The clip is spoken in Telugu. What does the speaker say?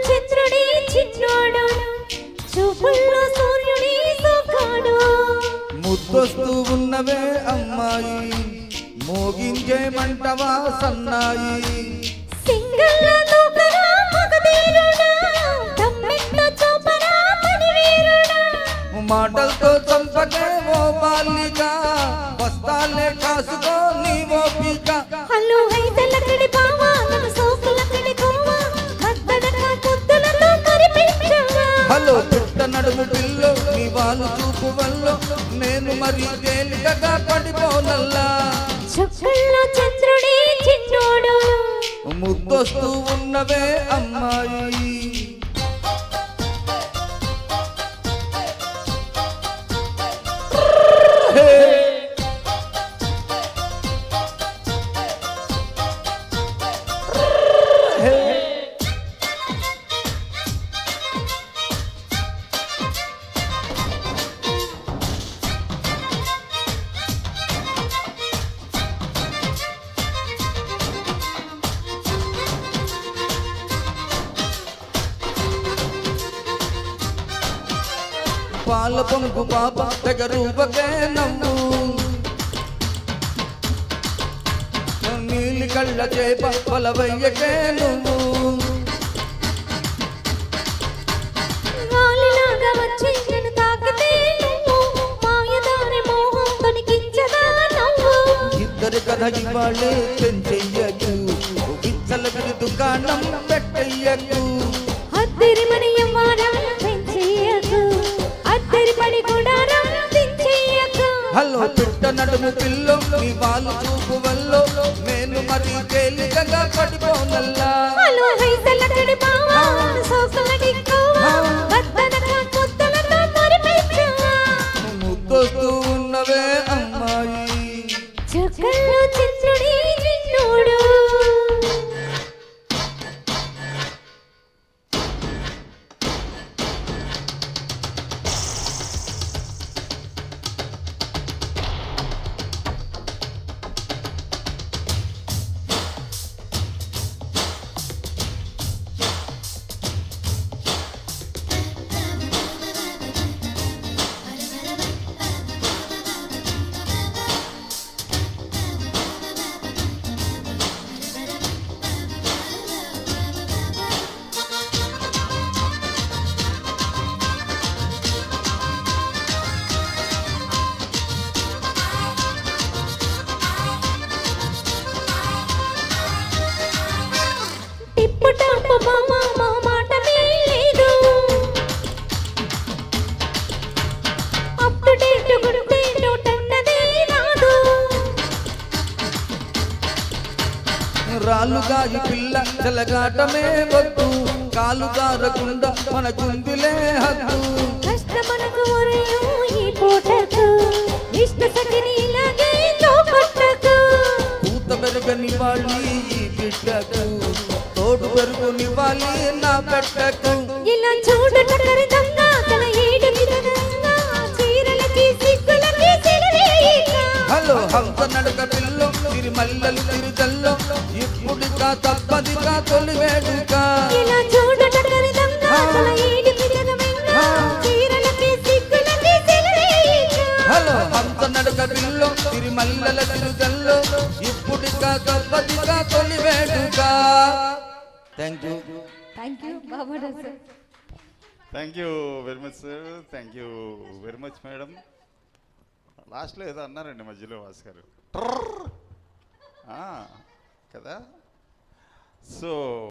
చంద్రుడి చిన్నోడు చూపుల్లో సూర్యుడి సోకాడు ముద్దొస్తూ ఉన్నవే అమ్మాయి మోగించేమంటవా సన్నాయి సింగల్లా దూకరా మగధీరుడా దమ్మెత్త చూపరా పనివీరుడా మాటలతో చంపకే ఓ బాలిక వస్తాలే కాసుకో నీ ఓపిక హలో హైదలకడి బావా నన్ను సోకులకడి కోవా మద్దనక ముద్దులతో కరిపించవా హలో పుట్ట నడుము పిల్లో నీ వాళ్ళు చూపు వల్ల నేను మరి తేలికగా పడిపోనల్లా చుక్కల్లో చంద్రుడి చిన్నోడు ముద్దొస్తూ ఉన్నవే అమ్మాయి పాల పొంగు పాప తెగరూపకే నవ్వు నీలి కళ్ళ చేప పొలవయ్యకే నువ్వు గాలిలాగా వచ్చి నన్ను తాకితే నువ్వు మాయదారి మోహం తొలగించగా నవ్వు ఇద్దరి కథ ఇవాళే చెంచెయ్యకు విచ్చల విరి దుకాణం పెట్టయ్యకు అద్దరి మని యవ్వారా పెంచేయకు అద్దరి పడి కూడా రాందించేయకు హలో పుట్ట నడుము పిల్లో నీ వాళ్ళు చూపు వల్ల నేను మరి తేలికగా పడిపోనల్లా హలో హైదలకడి బావా సోకులడి కోవా మద్దనక ముద్దులతో కరిపించవా ముద్దొస్తూ ఉన్నవే అమ్మాయి చుక్కల్లో చంద్రుడి చిన్నోడు టిప్పుటాపు మామ మా మాట లేదు అప్డేట్ గుర్తే నోటన్నదే రాదు రాళ్ళుగాయి పిల్ల చెలగాటమే వద్దు కాలు జారకుండా మన కుందిలే హద్దు కష్టమనకు ఒరేయో ఈ పూటకు ఇష్ట సఖిని ఇలాగే లోపట్టకు పూత పెరుగని వాళ్ళి ఈ బిడ్డకు తోడు పెరుగునివ్వాలి నా పెట్టకు ఇలా చూడటకరి దొంగ తన ఏడు విధంగా చీరలకి సిగ్గులకి సిరివేయక హలో హంస నడక పిల్లో తిరుమల్లలు తిరుజల్లో ఇప్పుడికా తప్పదిగా తొలి వేడుక ఇలా చూడటకరి దొంగ తన ఏడు విధంగా చీరలకి సిగ్గులకి సిరివేయక హలో హంస నడక పిల్లో తిరుమల్లల తిరుజల్లో ఇప్పుడికా తప్పదిగా తొలి వేడుక thank you Baba sir thank you very much sir thank you very much madam లాస్ట్లో ఏదో అన్నారండి మధ్యలో వాస్ గారు కదా సో